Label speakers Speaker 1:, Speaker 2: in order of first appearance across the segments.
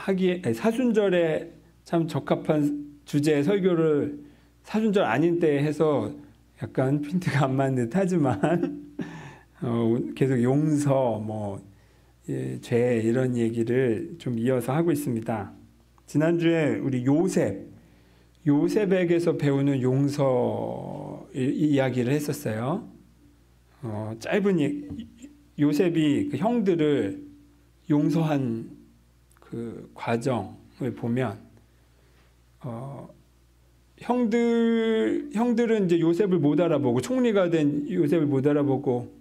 Speaker 1: 하기에 사순절에 참 적합한 주제의 설교를 사순절 아닌 때에 해서 약간 핀트가 안 맞는 듯 하지만 계속 용서, 죄 이런 얘기를 좀 이어서 하고 있습니다. 지난주에 우리 요셉에게서 배우는 용서 이야기를 했었어요. 요셉이 그 형들을 용서한 그 과정을 보면, 형들은 이제 요셉을 못 알아보고, 총리가 된 요셉을 못 알아보고,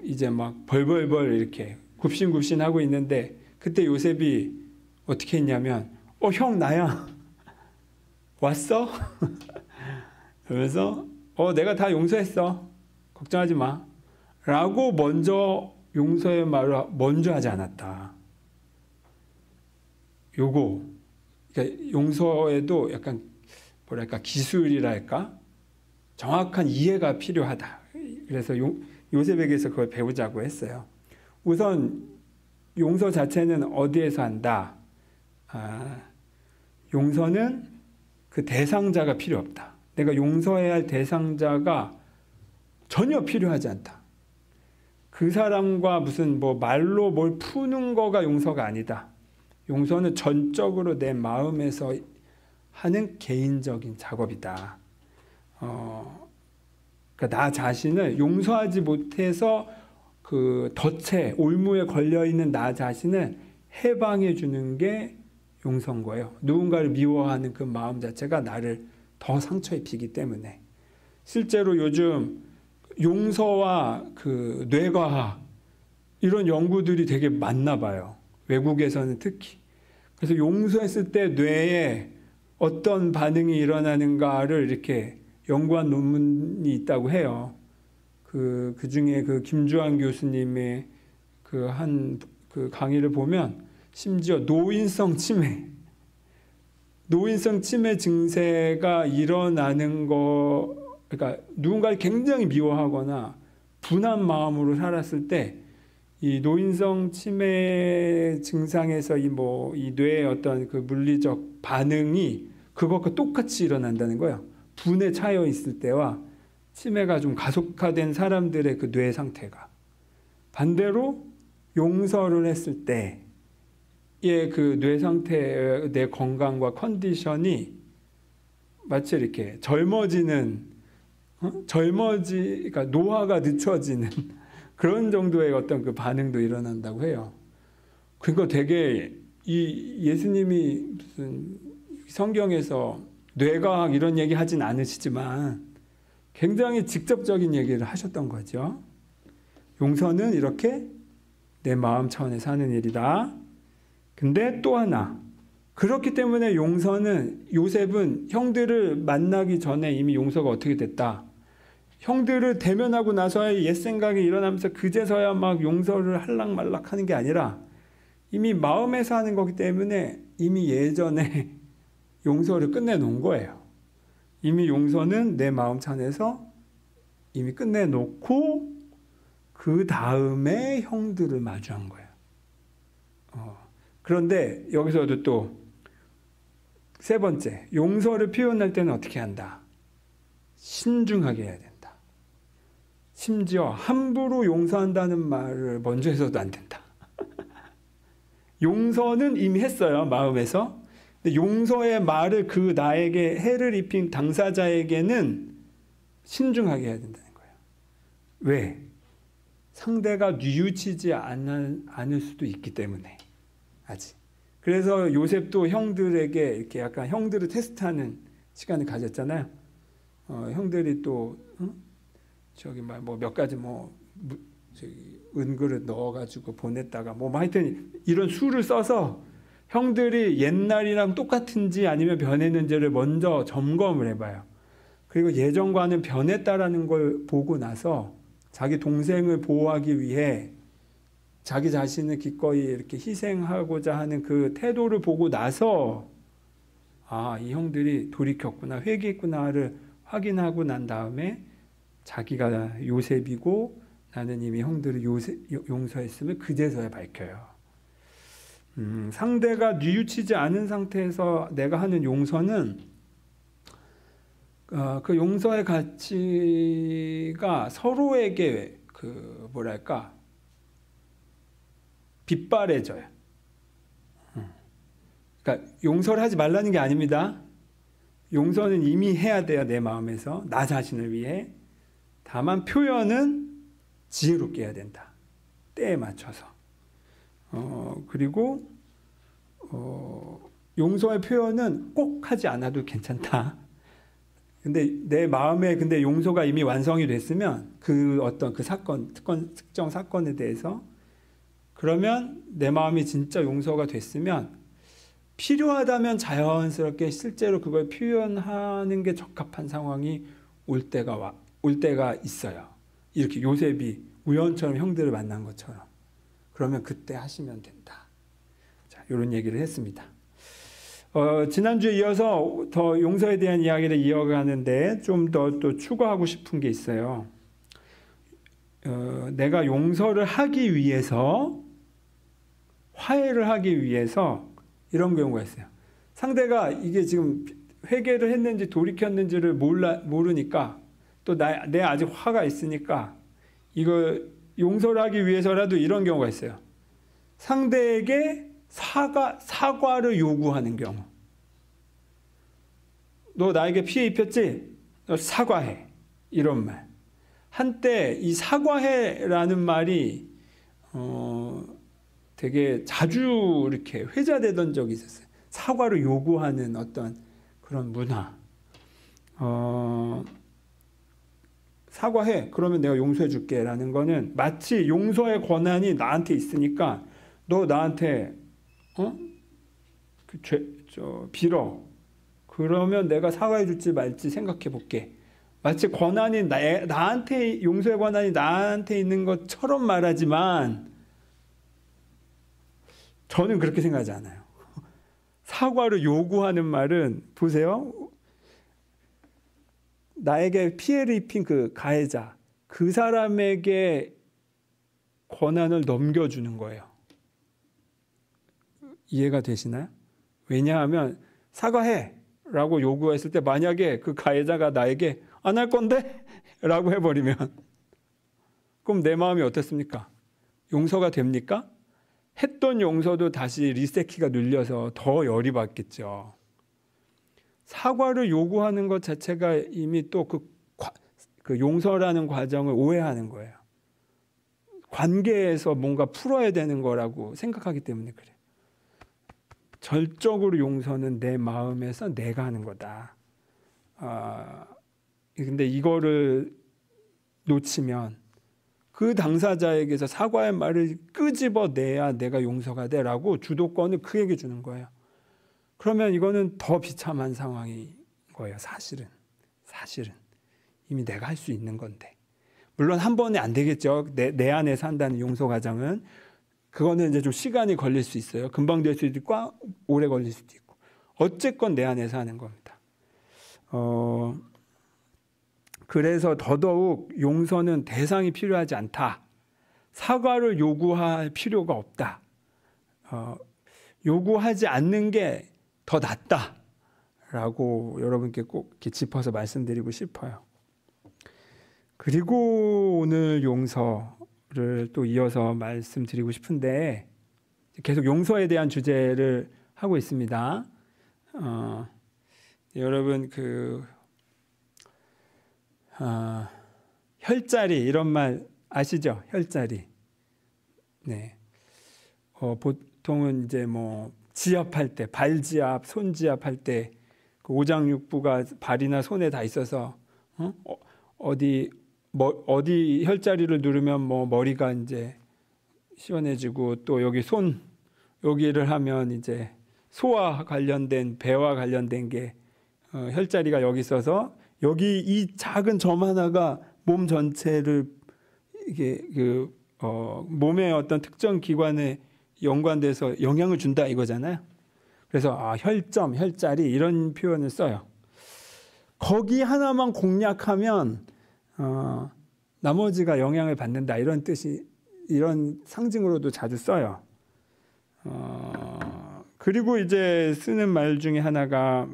Speaker 1: 이제 막 벌벌벌 이렇게 굽신굽신 하고 있는데, 그때 요셉이 어떻게 했냐면, 형 나야. 왔어? 그러면서, 내가 다 용서했어. 걱정하지 마. 라고 먼저 용서의 말을 먼저 하지 않았다. 그러니까 용서에도 약간 기술이랄까? 정확한 이해가 필요하다. 그래서 요셉에게서 그걸 배우자고 했어요. 우선 용서 자체는 어디에서 한다? 용서는 그 대상자가 필요 없다. 내가 용서해야 할 대상자가 전혀 필요하지 않다. 그 사람과 무슨 말로 뭘 푸는 거가 용서가 아니다. 용서는 전적으로 내 마음에서 하는 개인적인 작업이다. 그러니까 나 자신을 용서하지 못해서 그 덫에 올무에 걸려 있는 나 자신을 해방해 주는 게 용서인 거예요. 누군가를 미워하는 그 마음 자체가 나를 더 상처 입히기 때문에. 실제로 요즘 용서와 그 뇌과학 이런 연구들이 되게 많나 봐요. 외국에서는 특히. 그래서 용서했을 때 뇌에 어떤 반응이 일어나는가를 이렇게 연구한 논문이 있다고 해요. 그 중에 그 김주환 교수님의 그 강의를 보면 심지어 노인성 치매 증세가 일어나는 그러니까 누군가를 굉장히 미워하거나 분한 마음으로 살았을 때 이 노인성 치매 증상에서 이 뇌의 어떤 그 물리적 반응이 그것과 똑같이 일어난다는 거예요. 분에 차여 있을 때와 치매가 좀 가속화된 사람들의 그 뇌 상태가. 반대로 용서를 했을 때의 그 뇌 상태의 내 건강과 컨디션이 마치 이렇게 그러니까 노화가 늦춰지는 그런 정도의 어떤 그 반응도 일어난다고 해요. 그러니까 되게 예수님이 무슨 성경에서 뇌과학 이런 얘기 하진 않으시지만 굉장히 직접적인 얘기를 하셨던 거죠. 용서는 이렇게 내 마음 차원에 사는 일이다. 근데 또 하나, 그렇기 때문에 요셉은 형들을 만나기 전에 이미 용서가 어떻게 됐다. 형들을 대면하고 나서야 옛 생각이 일어나면서 그제서야 막 용서를 할락말락 하는 게 아니라 이미 마음에서 하는 거기 때문에 이미 예전에 용서를 끝내놓은 거예요. 이미 용서는 내 마음 차원에서 이미 끝내놓고 그 다음에 형들을 마주한 거예요. 그런데 여기서도 또 세 번째, 용서를 표현할 때는 어떻게 한다? 신중하게 해야 된다. 심지어 함부로 용서한다는 말을 먼저 해서도 안 된다. 용서는 이미 했어요, 마음에서. 근데 용서의 말을 그 나에게 해를 입힌 당사자에게는 신중하게 해야 된다는 거예요. 왜? 상대가 뉘우치지 않을 수도 있기 때문에. 아직. 그래서 요셉도 형들에게 이렇게 약간 형들을 테스트하는 시간을 가졌잖아요. 형들이 또 몇 가지 은그릇 넣어가지고 보냈다가 하여튼 이런 수를 써서 형들이 옛날이랑 똑같은지 아니면 변했는지를 먼저 점검을 해봐요. 그리고 예전과는 변했다라는 걸 보고 나서 자기 동생을 보호하기 위해 자기 자신을 기꺼이 이렇게 희생하고자 하는 그 태도를 보고 나서 이 형들이 돌이켰구나, 회개했구나를 확인하고 난 다음에 자기가 요셉이고 나는 이미 형들을 용서했음을 그제서야 밝혀요. 상대가 뉘우치지 않은 상태에서 내가 하는 용서는 그 용서의 가치가 서로에게 뭐랄까 빗바래져요. 그러니까 용서를 하지 말라는 게 아닙니다. 용서는 이미 해야 돼요. 내 마음에서 나 자신을 위해. 다만 표현은 지혜롭게 해야 된다. 때에 맞춰서. 그리고 용서의 표현은 꼭 하지 않아도 괜찮다. 근데 내 마음에 근데 용서가 이미 완성이 됐으면 그 어떤 그 특정 사건에 대해서 그러면 내 마음이 진짜 용서가 됐으면 필요하다면 자연스럽게 실제로 그걸 표현하는 게 적합한 상황이 올 때가 있어요. 이렇게 요셉이 우연처럼 형들을 만난 것처럼. 그러면 그때 하시면 된다. 자, 이런 얘기를 했습니다. 지난주에 이어서 더 용서에 대한 이야기를 이어가는데 좀 더 또 추가하고 싶은 게 있어요. 내가 용서를 하기 위해서, 화해를 하기 위해서 이런 경우가 있어요. 상대가 이게 지금 회개를 했는지 돌이켰는지를 모르니까 또 내 아직 화가 있으니까 이거 용서를 하기 위해서라도 이런 경우가 있어요. 상대에게 사과를 요구하는 경우. 너 나에게 피해 입혔지? 너 사과해. 이런 말. 한때 이 사과해라는 말이 되게 자주 이렇게 회자되던 적이 있었어요. 사과를 요구하는 어떤 그런 문화. 사과해. 그러면 내가 용서해 줄게. 라는 거는 마치 용서의 권한이 나한테 있으니까 너 나한테 빌어. 그러면 내가 사과해 줄지 말지 생각해 볼게. 마치 권한이 나한테 용서의 권한이 나한테 있는 것처럼 말하지만 저는 그렇게 생각하지 않아요. 사과를 요구하는 말은 보세요. 나에게 피해를 입힌 그 가해자, 그 사람에게 권한을 넘겨주는 거예요. 이해가 되시나요? 왜냐하면 사과해 라고 요구했을 때 만약에 그 가해자가 나에게 안 할 건데? 라고 해버리면 그럼 내 마음이 어떻습니까? 용서가 됩니까? 했던 용서도 다시 리셋키가 눌려서 더 열이 받겠죠. 사과를 요구하는 것 자체가 이미 또 그 용서라는 과정을 오해하는 거예요. 관계에서 뭔가 풀어야 되는 거라고 생각하기 때문에 그래요. 절적으로 용서는 내 마음에서 내가 하는 거다. 근데 이거를 놓치면 그 당사자에게서 사과의 말을 끄집어내야 내가 용서가 돼라고 주도권을 그에게 주는 거예요. 그러면 이거는 더 비참한 상황인 거예요. 사실은 이미 내가 할 수 있는 건데. 물론 한 번에 안 되겠죠. 내 안에서 한다는 용서 과정은. 그거는 이제 좀 시간이 걸릴 수 있어요. 금방 될 수도 있고 오래 걸릴 수도 있고. 어쨌건 내 안에서 하는 겁니다. 그래서 더더욱 용서는 대상이 필요하지 않다. 사과를 요구할 필요가 없다. 요구하지 않는 게 더 낫다라고 여러분께 꼭 이렇게 짚어서 말씀드리고 싶어요. 그리고 오늘 용서를 또 이어서 말씀드리고 싶은데 계속 용서에 대한 주제를 하고 있습니다. 여러분 혈자리 이런 말 아시죠? 혈자리. 네. 보통은 이제 뭐 지압할 때, 발지압, 손지압할 때 그 오장육부가 발이나 손에 다 있어서 어디 혈자리를 누르면 뭐 머리가 이제 시원해지고 또 여기 손 여기를 하면 이제 소와 관련된 배와 관련된 게 혈자리가 여기 있어서 여기 이 작은 점 하나가 몸 전체를 이게 몸의 어떤 특정 기관에 연관돼서 영향을 준다 이거잖아요. 그래서 혈점, 혈자리 이런 표현을 써요. 거기 하나만 공략하면 나머지가 영향을 받는다 이런 뜻이 이런 상징으로도 자주 써요. 그리고 이제 쓰는 말 중에 하나가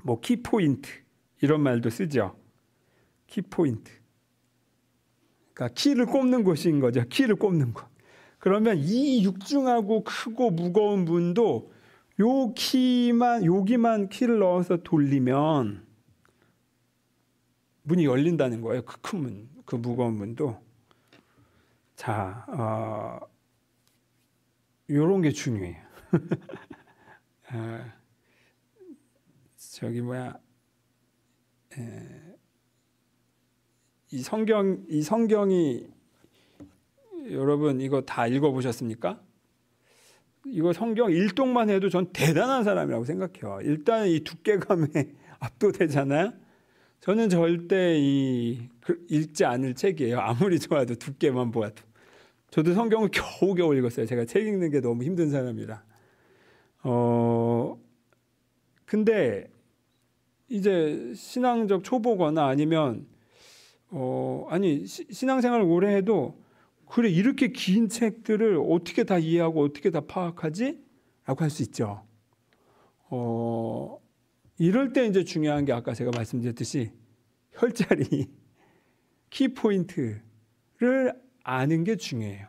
Speaker 1: 뭐 키포인트 이런 말도 쓰죠. 키포인트. 그러니까 키를 꼽는 곳인 거죠. 키를 꼽는 곳. 그러면 이 육중하고 크고 무거운 문도 여기만 키를 넣어서 돌리면 문이 열린다는 거예요. 그 큰 문, 그 무거운 문도. 자, 요런 게 중요해요. 이 성경이 여러분 이거 다 읽어보셨습니까? 이거 성경 일독만 해도 전 대단한 사람이라고 생각해요. 일단 이 두께감에 압도되잖아요. 저는 절대 읽지 않을 책이에요. 아무리 좋아도 두께만 보아도. 저도 성경을 겨우겨우 읽었어요. 제가 책 읽는 게 너무 힘든 사람이라. 근데 이제 신앙적 초보거나 아니면 신앙생활을 오래 해도 그래 이렇게 긴 책들을 어떻게 다 이해하고 어떻게 다 파악하지? 라고 할 수 있죠. 이럴 때 이제 중요한 게 아까 제가 말씀드렸듯이 혈자리, 키포인트를 아는 게 중요해요.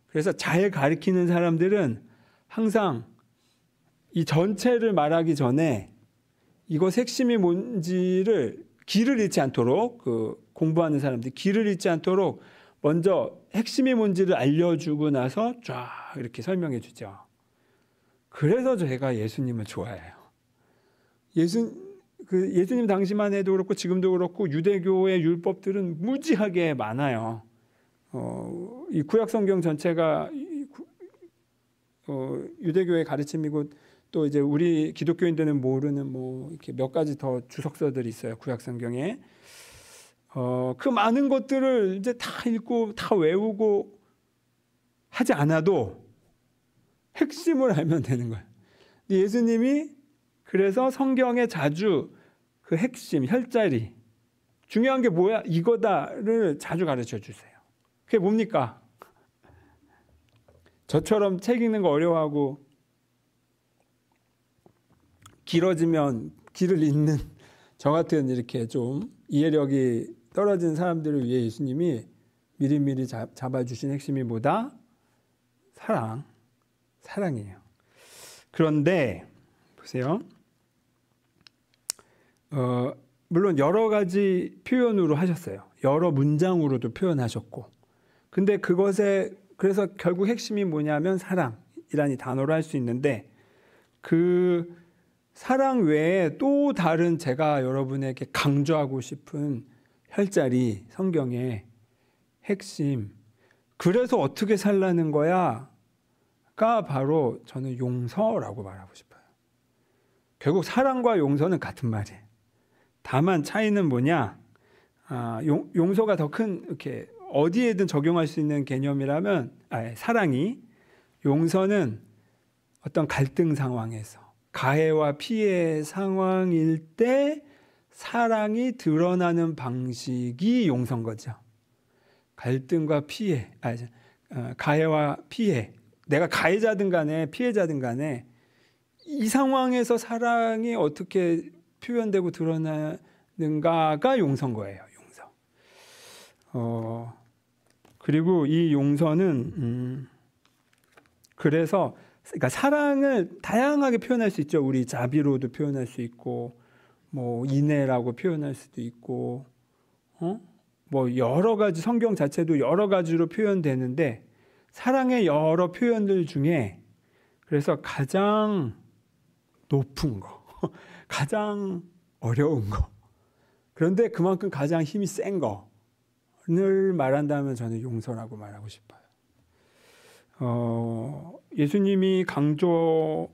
Speaker 1: 그래서 잘 가르치는 사람들은 항상 이 전체를 말하기 전에 이것 핵심이 뭔지를 길을 잃지 않도록 공부하는 사람들이 길을 잃지 않도록 먼저 핵심이 뭔지를 알려주고 나서 쫙 이렇게 설명해 주죠. 그래서 제가 예수님을 좋아해요. 예수님 당시만 해도 그렇고 지금도 그렇고 유대교의 율법들은 무지하게 많아요. 이 구약 성경 전체가 유대교의 가르침이고 또 이제 우리 기독교인들은 모르는 뭐 이렇게 몇 가지 더 주석서들이 있어요. 구약 성경에. 그 많은 것들을 이제 다 읽고 다 외우고 하지 않아도 핵심을 알면 되는 거예요. 예수님이 그래서 성경에 자주 그 핵심, 혈자리, 중요한 게 뭐야? 이거다를 자주 가르쳐 주세요. 그게 뭡니까? 저처럼 책 읽는 거 어려워하고 길어지면 길을 잇는 저 같은 이렇게 좀 이해력이 떨어진 사람들을 위해 예수님이 미리미리 잡아주신 핵심이 뭐다? 사랑이에요. 그런데 보세요. 물론 여러 가지 표현으로 하셨어요. 여러 문장으로도 표현하셨고. 근데 그래서 결국 핵심이 뭐냐면 사랑이라는 단어로 할 수 있는데 그 사랑 외에 또 다른 제가 여러분에게 강조하고 싶은 혈자리, 성경의 핵심. 그래서 어떻게 살라는 거야? 가 바로 저는 용서라고 말하고 싶어요. 결국 사랑과 용서는 같은 말이에요. 다만 차이는 뭐냐? 용서가 더 큰 이렇게 어디에든 적용할 수 있는 개념이라면 사랑이 용서는 어떤 갈등 상황에서 가해와 피해 상황일 때 사랑이 드러나는 방식이 용서인 거죠. 갈등과 피해, 가해와 피해. 내가 가해자든 간에 피해자든 간에 이 상황에서 사랑이 어떻게 표현되고 드러나는가가 용서인 거예요. 용서. 그리고 이 용서는 그래서 그러니까 사랑을 다양하게 표현할 수 있죠. 우리 자비로도 표현할 수 있고 뭐 인애라고 표현할 수도 있고 뭐 여러 가지 성경 자체도 여러 가지로 표현되는데 사랑의 여러 표현들 중에 그래서 가장 높은 거, 가장 어려운 거, 그런데 그만큼 가장 힘이 센 거를 말한다면 저는 용서라고 말하고 싶어요. 예수님이 강조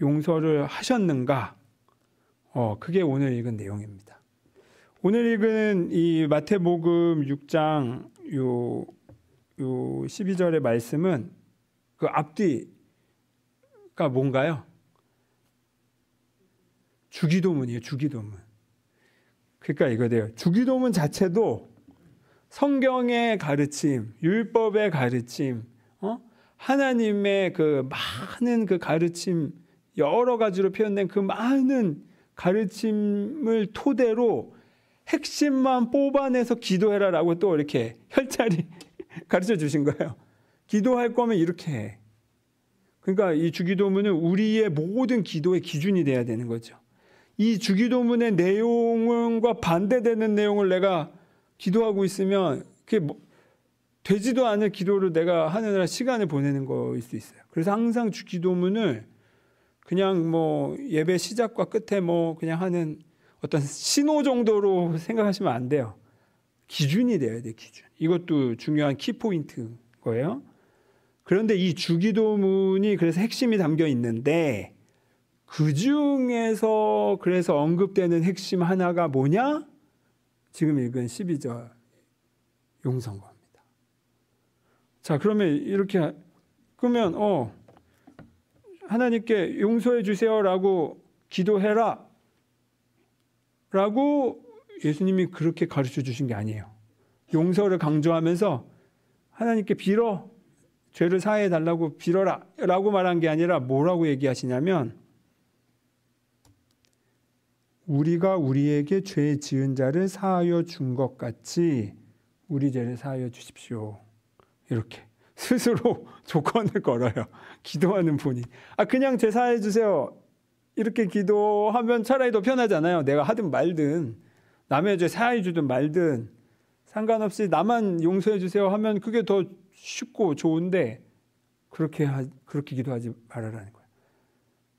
Speaker 1: 용서를 하셨는가? 그게 오늘 읽은 내용입니다. 오늘 읽은 이 마태복음 6장 요 12절의 말씀은 그 앞뒤가 뭔가요? 주기도문이에요. 주기도문. 그러니까 이거예요. 주기도문 자체도 성경의 가르침, 율법의 가르침, 하나님의 그 많은 그 가르침, 여러 가지로 표현된 그 많은 가르침을 토대로 핵심만 뽑아내서 기도해라라고 또 이렇게 혈자리 가르쳐 주신 거예요. 기도할 거면 이렇게 해. 그러니까 이 주기도문은 우리의 모든 기도의 기준이 돼야 되는 거죠. 이 주기도문의 내용과 반대되는 내용을 내가 기도하고 있으면 그게 되지도 않을 기도를 내가 하느라 시간을 보내는 거일 수 있어요. 그래서 항상 주기도문을 그냥 뭐 예배 시작과 끝에 뭐 그냥 하는 어떤 신호 정도로 생각하시면 안 돼요. 기준이 돼야 돼, 기준. 이것도 중요한 키포인트인 거예요. 그런데 이 주기도문이 그래서 핵심이 담겨 있는데 그 중에서 그래서 언급되는 핵심 하나가 뭐냐? 지금 읽은 12절 용서인 겁니다. 자, 그러면 이렇게 그러면 하나님께 용서해 주세요라고 기도해라 라고 예수님이 그렇게 가르쳐 주신 게 아니에요. 용서를 강조하면서 하나님께 빌어, 죄를 사해 달라고 빌어라 라고 말한 게 아니라 뭐라고 얘기하시냐면 우리가 우리에게 죄 지은 자를 사하여 준 것 같이 우리 죄를 사하여 주십시오. 이렇게 스스로 조건을 걸어요. 기도하는 분이. 그냥 죄 사해 주세요. 이렇게 기도하면 차라리 더 편하잖아요. 내가 하든 말든 남의 죄 사해 주든 말든 상관없이 나만 용서해 주세요 하면 그게 더 쉽고 좋은데 그렇게 기도하지 말아라는 거예요.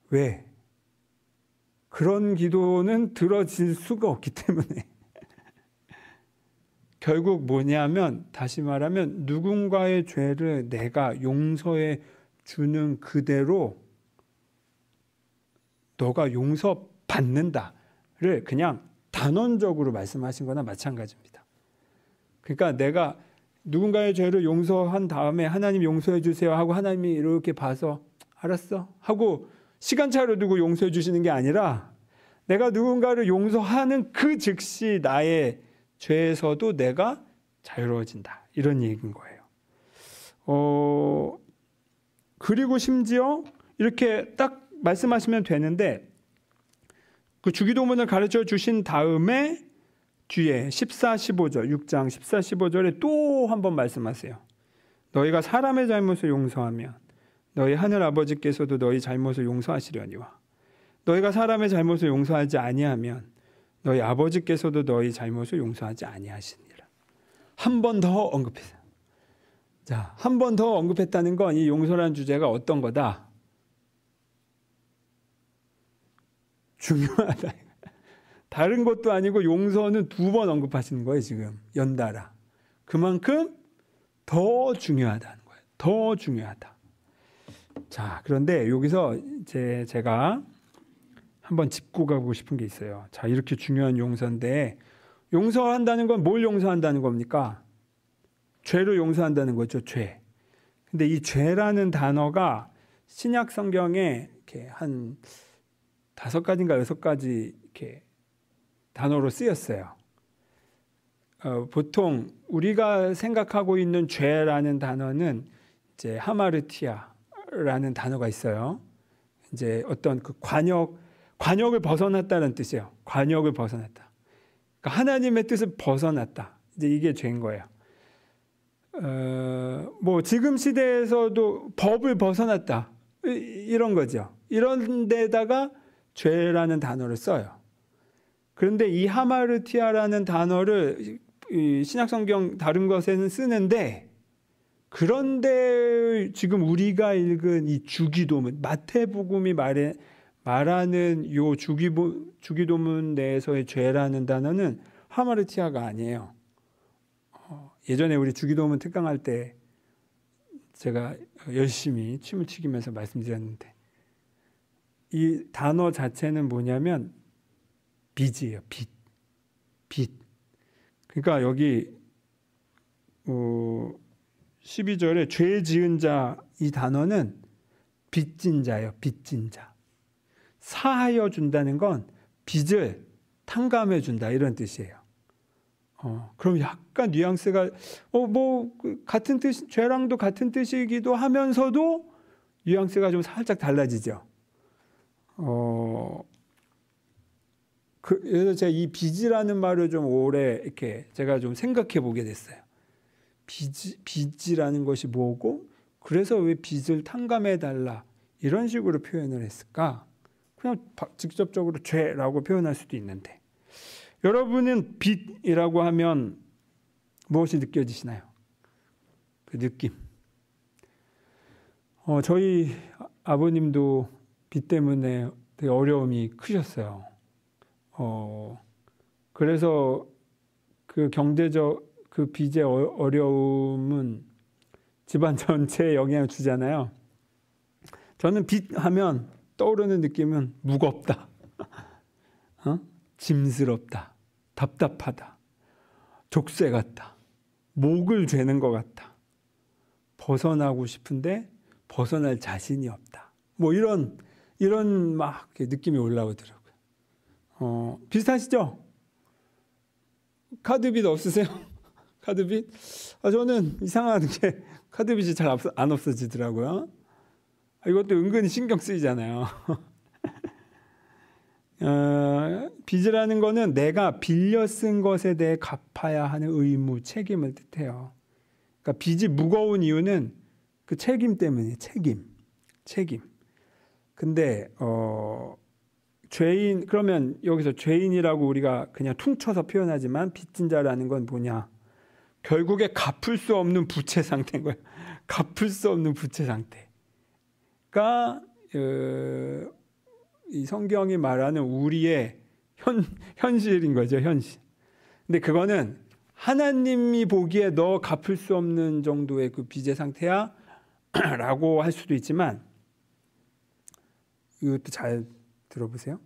Speaker 1: 왜? 그런 기도는 들어질 수가 없기 때문에. 결국 뭐냐면 다시 말하면 누군가의 죄를 내가 용서해 주는 그대로 너가 용서받는다를 그냥 단언적으로 말씀하신 거나 마찬가지입니다. 그러니까 내가 누군가의 죄를 용서한 다음에 하나님 용서해 주세요 하고 하나님이 이렇게 봐서 알았어 하고 시간차를 두고 용서해 주시는 게 아니라 내가 누군가를 용서하는 그 즉시 나의 죄에서도 내가 자유로워진다. 이런 얘기인 거예요. 그리고 심지어 이렇게 딱 말씀하시면 되는데 그 주기도문을 가르쳐 주신 다음에 뒤에 14, 15절, 6장 14, 15절에 또 한 번 말씀하세요. 너희가 사람의 잘못을 용서하면 너희 하늘 아버지께서도 너희 잘못을 용서하시려니와 너희가 사람의 잘못을 용서하지 아니하면 너희 아버지께서도 너희 잘못을 용서하지 아니하시니라. 한 번 더 언급했어요. 자, 한 번 더 언급했다는 건 이 용서라는 주제가 어떤 거다? 중요하다. 다른 것도 아니고 용서는 2번 언급하시는 거예요, 지금. 연달아. 그만큼 더 중요하다는 거예요. 더 중요하다. 자, 그런데 여기서 제가 한번 짚고 가고 싶은 게 있어요. 자, 이렇게 중요한 용서인데 용서한다는 건 뭘 용서한다는 겁니까? 죄를 용서한다는 거죠, 죄. 근데 이 죄라는 단어가 신약 성경에 이렇게 한 5가지인가 6가지 이렇게 단어로 쓰였어요. 보통 우리가 생각하고 있는 죄라는 단어는 이제 하마르티아라는 단어가 있어요. 이제 어떤 그 관역을 벗어났다는 뜻이에요. 관역을 벗어났다. 그러니까 하나님의 뜻을 벗어났다. 이제 이게 죄인 거예요. 뭐 지금 시대에서도 법을 벗어났다. 이런 거죠. 이런 데다가 죄라는 단어를 써요. 그런데 이 하마르티아라는 단어를 신약성경 다른 것에는 쓰는데 그런데 지금 우리가 읽은 이 주기도문, 마태복음이 말하는 이 주기도문 내에서의 죄라는 단어는 하마르티아가 아니에요. 예전에 우리 주기도문 특강할 때 제가 열심히 춤을 튀기면서 말씀드렸는데 이 단어 자체는 뭐냐면 빚이에요. 빚. 그러니까 여기 12절에 죄 지은 자 이 단어는 빚진 자예요. 빚진 자. 사하여 준다는 건 빚을 탕감해 준다 이런 뜻이에요. 그럼 약간 뉘앙스가 같은 뜻, 죄랑도 같은 뜻이기도 하면서도 뉘앙스가 좀 살짝 달라지죠. 그래서 제가 이 빚이라는 말을 좀 오래 이렇게 제가 좀 생각해 보게 됐어요. 빚이라는 것이 뭐고, 그래서 왜 빚을 탕감해 달라 이런 식으로 표현을 했을까? 그냥 직접적으로 죄라고 표현할 수도 있는데, 여러분은 빚이라고 하면 무엇이 느껴지시나요? 그 느낌. 저희 아버님도 빚 때문에 되게 어려움이 크셨어요. 그래서 그 경제적 그 빚의 어려움은 집안 전체에 영향을 주잖아요. 저는 빚 하면 떠오르는 느낌은 무겁다, 짐스럽다, 답답하다, 족쇄 같다, 목을 죄는 것 같다, 벗어나고 싶은데 벗어날 자신이 없다. 뭐 이런 막 느낌이 올라오더라고요. 비슷하시죠? 카드빚 없으세요? 카드빚? 저는 이상하게 카드빚이 잘 안 없어지더라고요. 이것도 은근히 신경 쓰이잖아요. 빚이라는 거는 내가 빌려 쓴 것에 대해 갚아야 하는 의무, 책임을 뜻해요. 그러니까 빚이 무거운 이유는 그 책임 때문이에요. 책임. 근데 죄인, 그러면 여기서 죄인이라고 우리가 그냥 퉁쳐서 표현하지만 빚진 자라는 건 뭐냐? 결국에 갚을 수 없는 부채 상태인 거예요. 갚을 수 없는 부채 상태가 이 성경이 말하는 우리의 현실인 거죠, 현실. 근데 그거는 하나님이 보기에 너 갚을 수 없는 정도의 그 빚의 상태야 라고 할 수도 있지만, 이것도 잘 들어보세요.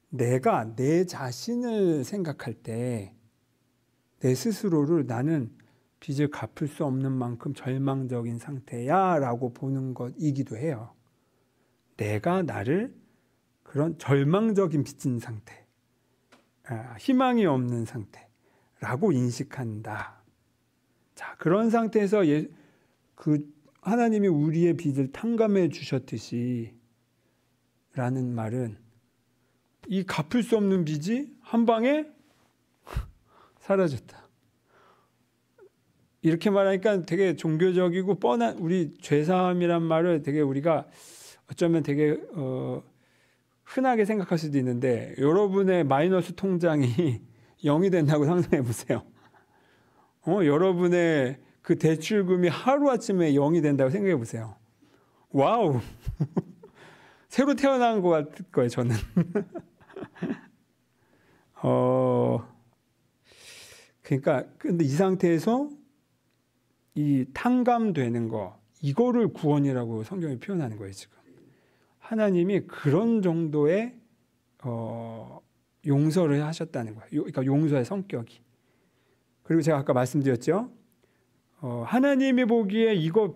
Speaker 1: 내가 내 자신을 생각할 때 내 스스로를 나는 빚을 갚을 수 없는 만큼 절망적인 상태야 라고 보는 것이기도 해요. 내가 나를 그런 절망적인 빚진 상태, 희망이 없는 상태라고 인식한다. 자, 그런 상태에서 하나님이 우리의 빚을 탕감해 주셨듯이 라는 말은 이 갚을 수 없는 빚이 한 방에 사라졌다. 이렇게 말하니까 되게 종교적이고 뻔한, 우리 죄사함이란 말을 되게 우리가 어쩌면 되게 흔하게 생각할 수도 있는데, 여러분의 마이너스 통장이 0이 된다고 상상해 보세요. 여러분의 그 대출금이 하루아침에 0이 된다고 생각해 보세요. 와우. 새로 태어난 것 같을 거예요, 저는. 그러니까 근데 이 상태에서 이 탕감되는 거, 이거를 구원이라고 성경이 표현하는 거예요, 지금. 하나님이 그런 정도의 용서를 하셨다는 거예요. 그러니까 용서의 성격이. 그리고 제가 아까 말씀드렸죠. 하나님이 보기에 이거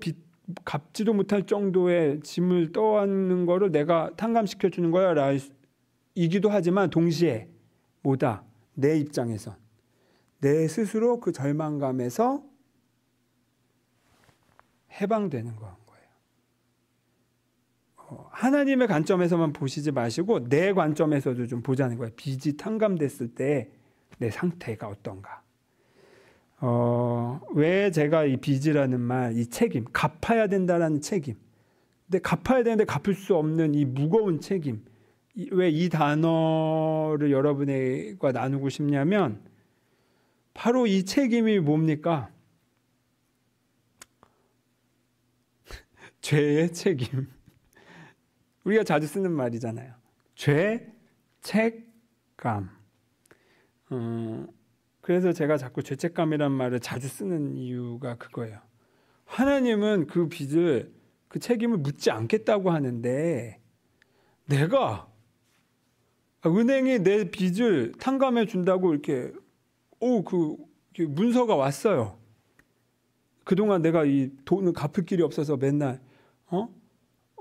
Speaker 1: 갚지도 못할 정도의 짐을 떠안는 거를 내가 탕감시켜 주는 거야 이기도 하지만, 동시에 뭐다? 내 입장에선 내 스스로 그 절망감에서 해방되는 거예요. 하나님의 관점에서만 보시지 마시고 내 관점에서도 좀 보자는 거예요. 빚이 탕감됐을 때 내 상태가 어떤가. 왜 제가 이 빚이라는 말, 이 책임, 갚아야 된다라는 책임, 근데 갚아야 되는데 갚을 수 없는 이 무거운 책임, 왜 이 단어를 여러분과 나누고 싶냐면, 바로 이 책임이 뭡니까? 죄의 책임. 우리가 자주 쓰는 말이잖아요. 죄, 책감. 그래서 제가 자꾸 죄책감이란 말을 자주 쓰는 이유가 그거예요. 하나님은 그 빚을, 그 책임을 묻지 않겠다고 하는데, 내가 은행이 내 빚을 탕감해 준다고 이렇게 문서가 왔어요. 그동안 내가 이 돈을 갚을 길이 없어서 맨날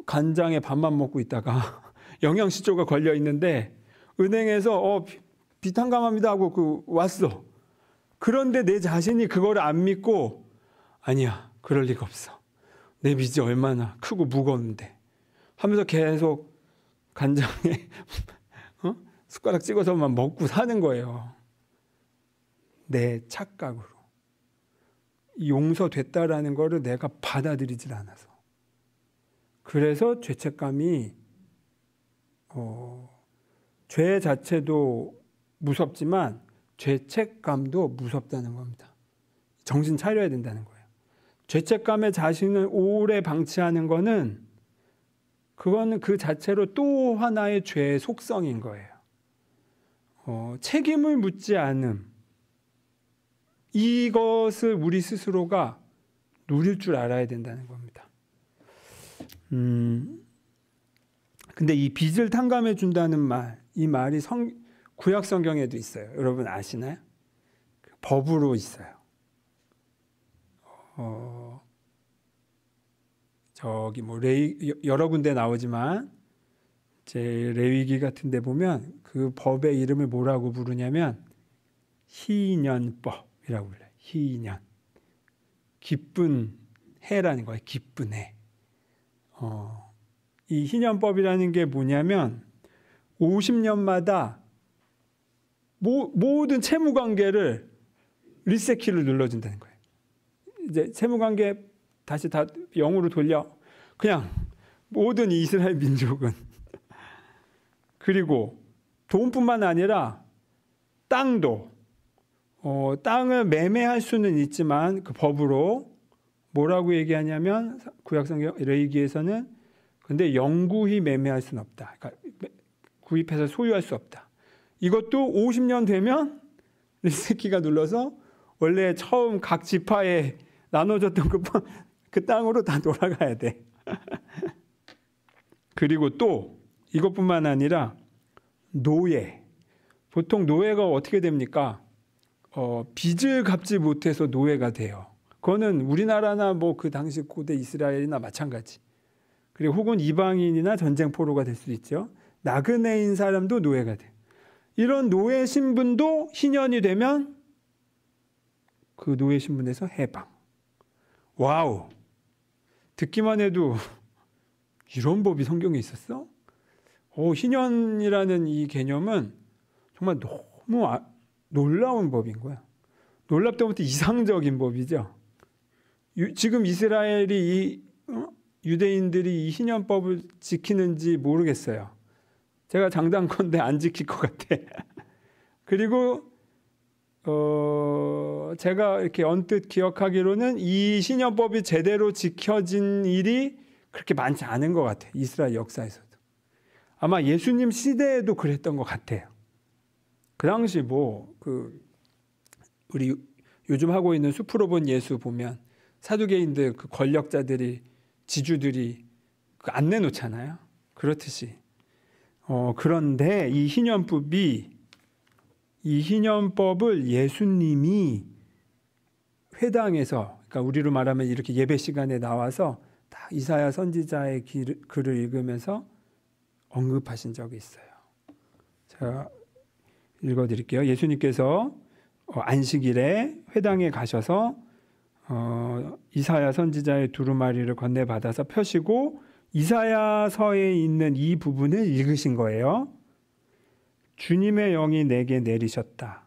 Speaker 1: 간장에 밥만 먹고 있다가 영양실조가 걸려 있는데, 은행에서 빚 탕감합니다 하고 왔어. 그런데 내 자신이 그걸 안 믿고 아니야, 그럴 리가 없어. 내 빚이 얼마나 크고 무거운데 하면서 계속 간장에 숟가락 찍어서만 먹고 사는 거예요. 내 착각으로. 용서됐다라는 거를 내가 받아들이질 않아서. 그래서 죄책감이 죄 자체도 무섭지만 죄책감도 무섭다는 겁니다. 정신 차려야 된다는 거예요. 죄책감에 자신을 오래 방치하는 거는 그거는 그 자체로 또 하나의 죄의 속성인 거예요. 책임을 묻지 않음. 이것을 우리 스스로가 누릴 줄 알아야 된다는 겁니다. 근데 이 빚을 탕감해 준다는 말, 이 말이 구약 성경에도 있어요. 여러분 아시나요? 법으로 있어요. 저기 뭐 여러 군데 나오지만 제 레위기 같은 데 보면 그 법의 이름을 뭐라고 부르냐면 희년법이라고 불러요. 희년. 기쁜 해라는 거예요. 기쁜 해. 이 희년법이라는 게 뭐냐면 50년마다 모든 채무 관계를 리셋키를 눌러준다는 거예요. 이제 채무 관계 다시 다 0으로 돌려. 그냥 모든 이스라엘 민족은. 그리고 돈뿐만 아니라 땅도 땅을 매매할 수는 있지만 그 법으로 뭐라고 얘기하냐면 구약성경 레위기에서는 근데 영구히 매매할 수는 없다. 그러니까 구입해서 소유할 수 없다. 이것도 50년 되면 리셋키가 눌러서 원래 처음 각 지파에 나눠줬던 그 땅으로 다 돌아가야 돼. 그리고 또 이것뿐만 아니라 노예. 보통 노예가 어떻게 됩니까? 빚을 갚지 못해서 노예가 돼요. 그거는 우리나라나 뭐 그 당시 고대 이스라엘이나 마찬가지. 그리고 혹은 이방인이나 전쟁 포로가 될 수 있죠. 나그네인 사람도 노예가 돼요. 이런 노예 신분도 희년이 되면 그 노예 신분에서 해방. 와우. 듣기만 해도 이런 법이 성경에 있었어? 희년이라는 이 개념은 정말 너무 놀라운 법인 거야. 놀랍다부터 이상적인 법이죠. 지금 이스라엘이 유대인들이 이 희년법을 지키는지 모르겠어요. 제가 장담컨대 안 지킬 것 같아. 그리고 제가 이렇게 언뜻 기억하기로는 이 희년법이 제대로 지켜진 일이 그렇게 많지 않은 것 같아요. 이스라엘 역사에서도. 아마 예수님 시대에도 그랬던 것 같아요. 그 당시 우리 요즘 하고 있는 숲으로 본 예수 보면 사두개인들 그 권력자들이 지주들이 안 내놓잖아요. 그렇듯이. 그런데 이 희년법을 예수님이 회당에서, 그러니까 우리로 말하면 이렇게 예배 시간에 나와서 다 이사야 선지자의 글을 읽으면서 언급하신 적이 있어요. 제가 읽어드릴게요. 예수님께서 안식일에 회당에 가셔서 이사야 선지자의 두루마리를 건네받아서 펴시고 이사야서에 있는 이 부분을 읽으신 거예요. 주님의 영이 내게 내리셨다.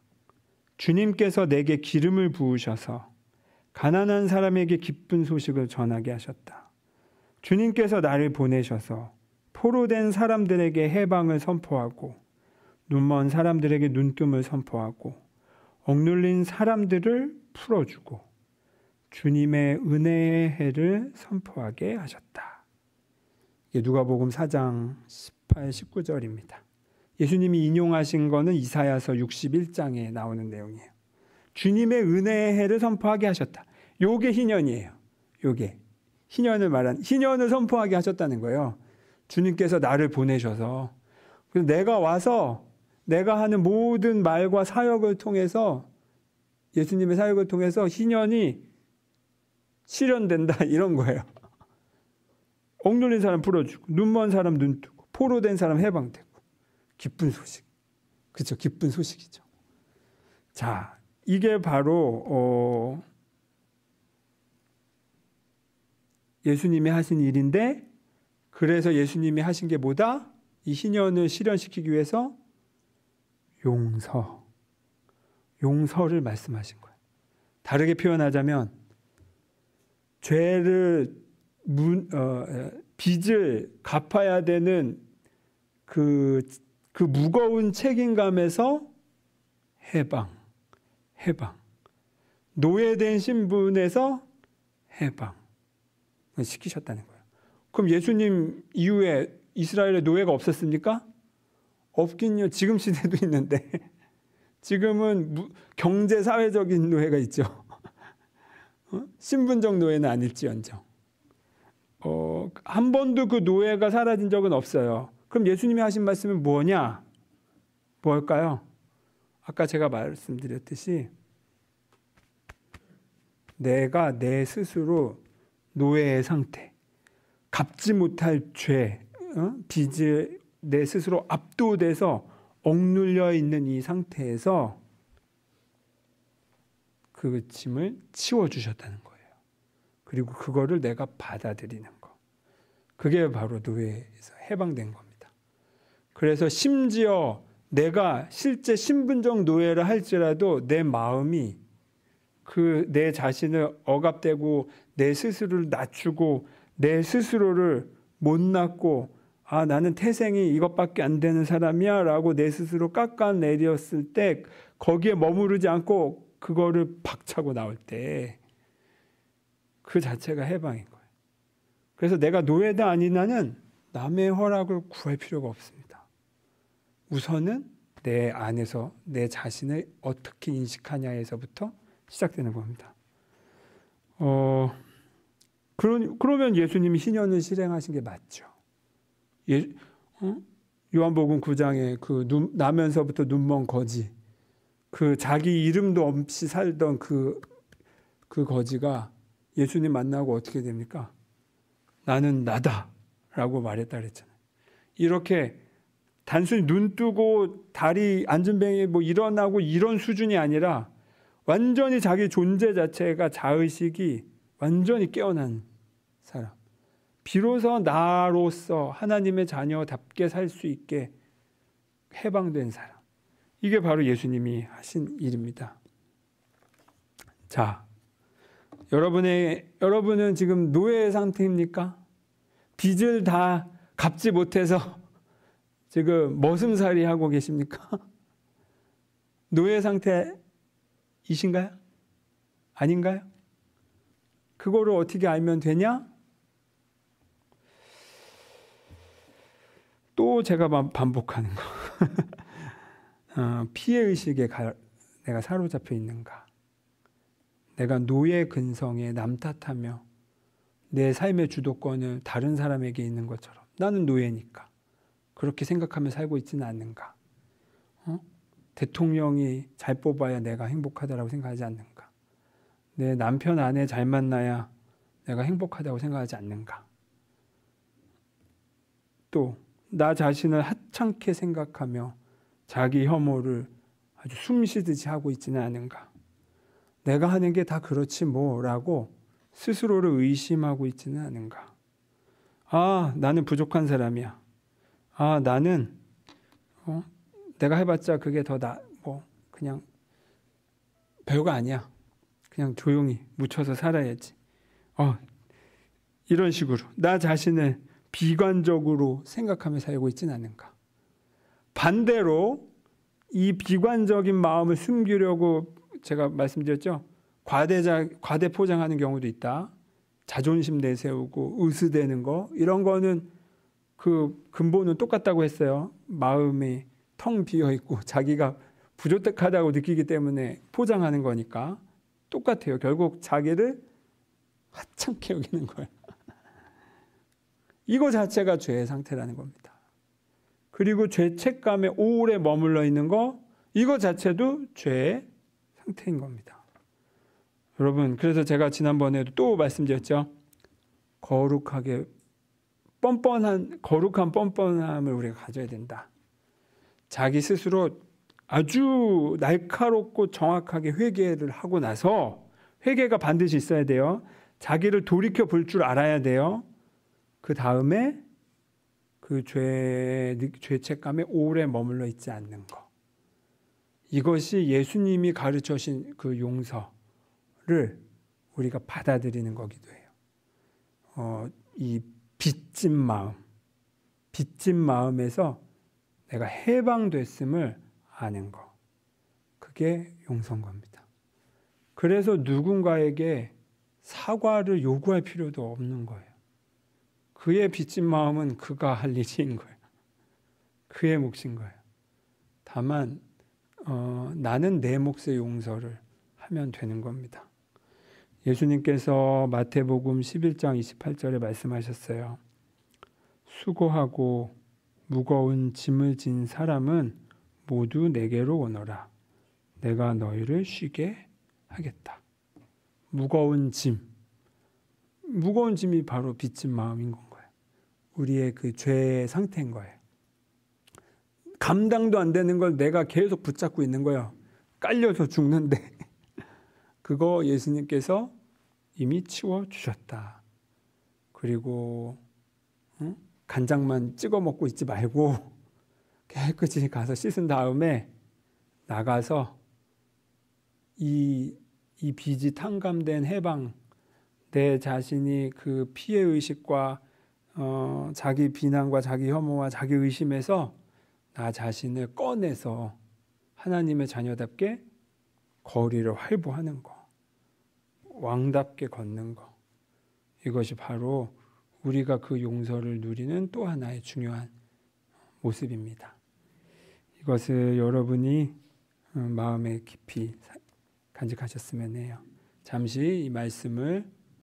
Speaker 1: 주님께서 내게 기름을 부으셔서 가난한 사람에게 기쁜 소식을 전하게 하셨다. 주님께서 나를 보내셔서 포로된 사람들에게 해방을 선포하고 눈먼 사람들에게 눈뜸을 선포하고 억눌린 사람들을 풀어주고 주님의 은혜의 해를 선포하게 하셨다. 이게 누가복음 4장 18, 19절입니다. 예수님이 인용하신 거는 이사야서 61장에 나오는 내용이에요. 주님의 은혜의 해를 선포하게 하셨다. 요게 희년이에요. 요게 희년을 선포하게 하셨다는 거예요. 주님께서 나를 보내셔서 그래서 내가 와서 내가 하는 모든 말과 사역을 통해서 예수님의 사역을 통해서 희년이 실현된다 이런 거예요. 억눌린 사람 풀어주고 눈먼 사람 눈 뜨고 포로된 사람 해방되고 기쁜 소식. 그렇죠. 기쁜 소식이죠. 자, 이게 바로 예수님이 하신 일인데, 그래서 예수님이 하신 게 뭐다? 이 희년을 실현시키기 위해서 용서를 말씀하신 거예요. 다르게 표현하자면 빚을 갚아야 되는 그 무거운 책임감에서 해방, 노예된 신분에서 해방 시키셨다는 거예요. 그럼 예수님 이후에 이스라엘에 노예가 없었습니까? 없긴요. 지금 시대도 있는데 지금은 경제 사회적인 노예가 있죠. 신분적 노예는 아닐지언정 한 번도 그 노예가 사라진 적은 없어요. 그럼 예수님이 하신 말씀은 뭐냐? 뭘까요? 아까 제가 말씀드렸듯이 내가 내 스스로 노예의 상태, 갚지 못할 죄, 빚을 내 스스로 압도돼서 억눌려 있는 이 상태에서 그 짐을 치워주셨다는 거예요. 그리고 그거를 내가 받아들이는 거. 그게 바로 노예에서 해방된 겁니다. 그래서 심지어 내가 실제 신분적 노예를 할지라도 내 마음이 내 자신을 억압되고 내 스스로를 낮추고 내 스스로를 못났고 나는 태생이 이것밖에 안 되는 사람이야 라고 내 스스로 깎아내렸을 때 거기에 머무르지 않고 그거를 박차고 나올 때 그 자체가 해방인 거예요. 그래서 내가 노예다 아니냐는 남의 허락을 구할 필요가 없습니다. 우선은 내 안에서 내 자신을 어떻게 인식하냐에서부터 시작되는 겁니다. 그러면 예수님이 희년을 실행하신 게 맞죠. 요한복음 9장에 그 나면서부터 눈먼 거지, 그 자기 이름도 없이 살던 그 거지가 예수님 만나고 어떻게 됩니까? 나는 나다라고 말했다 그랬잖아요. 이렇게 단순히 눈 뜨고 다리 앉은뱅이 일어나고 이런 수준이 아니라 완전히 자기 존재 자체가 자의식이 완전히 깨어난 사람. 비로소 나로서 하나님의 자녀답게 살 수 있게 해방된 사람. 이게 바로 예수님이 하신 일입니다. 자, 여러분은 지금 노예 상태입니까? 빚을 다 갚지 못해서 지금 머슴살이 하고 계십니까? 노예 상태이신가요? 아닌가요? 그거를 어떻게 알면 되냐? 또 제가 반복하는 거. 피해의식에 내가 사로잡혀 있는가? 내가 노예 근성에 남 탓하며 내 삶의 주도권을 다른 사람에게 있는 것처럼 나는 노예니까 그렇게 생각하며 살고 있지는 않는가? 대통령이 잘 뽑아야 내가 행복하다고 생각하지 않는가? 내 남편 아내 잘 만나야 내가 행복하다고 생각하지 않는가? 또 나 자신을 하찮게 생각하며 자기 혐오를 아주 숨쉬듯이 하고 있지는 않은가? 내가 하는 게 다 그렇지 뭐라고 스스로를 의심하고 있지는 않은가? 나는 부족한 사람이야. 나는 내가 해봤자 그게 더 그냥 별거 아니야. 그냥 조용히 묻혀서 살아야지. 이런 식으로 나 자신을 비관적으로 생각하며 살고 있지는 않은가? 반대로 이 비관적인 마음을 숨기려고 제가 말씀드렸죠. 과대 포장하는 경우도 있다. 자존심 내세우고 으스대는 거, 이런 거는 그 근본은 똑같다고 했어요. 마음이 텅 비어 있고 자기가 부족하다고 느끼기 때문에 포장하는 거니까 똑같아요. 결국 자기를 하찮게 여기는 거예요. 이거 자체가 죄의 상태라는 겁니다. 그리고 죄책감에 오래 머물러 있는 거, 이거 자체도 죄의 상태인 겁니다. 여러분, 그래서 제가 지난번에도 또 말씀드렸죠. 거룩한 뻔뻔함을 우리가 가져야 된다. 자기 스스로 아주 날카롭고 정확하게 회개를 하고 나서, 회개가 반드시 있어야 돼요. 자기를 돌이켜 볼 줄 알아야 돼요. 그 다음에 그 죄책감에 오래 머물러 있지 않는 것. 이것이 예수님이 가르쳐 주신 그 용서를 우리가 받아들이는 거기도 해요. 이 빚진 마음에서 내가 해방됐음을 아는 거. 그게 용서인 겁니다. 그래서 누군가에게 사과를 요구할 필요도 없는 거예요. 그의 빚진 마음은 그가 할 일인 거예요. 그의 몫인 거예요. 다만 나는 내 몫의 용서를 하면 되는 겁니다. 예수님께서 마태복음 11장 28절에 말씀하셨어요. 수고하고 무거운 짐을 진 사람은 모두 내게로 오너라. 내가 너희를 쉬게 하겠다. 무거운 짐이 바로 빚진 마음인 건 거예요. 우리의 그 죄의 상태인 거예요. 감당도 안 되는 걸 내가 계속 붙잡고 있는 거예요. 깔려서 죽는데 그거 예수님께서 이미 치워주셨다. 그리고 간장만 찍어 먹고 있지 말고 깨끗이 가서 씻은 다음에 나가서 이 빚이 탕감된 해방, 내 자신이 그 피해의식과 자기 비난과 자기 혐오와 자기 의심에서 나 자신을 꺼내서 하나님의 자녀답게 거리를 활보하는 거, 왕답게 걷는 거. 이것이 바로 우리가 그 용서를 누리는 또 하나의 중요한 모습입니다. 이것을 여러분이 마음에 깊이 간직하셨으면 해요. 잠시 이 말씀을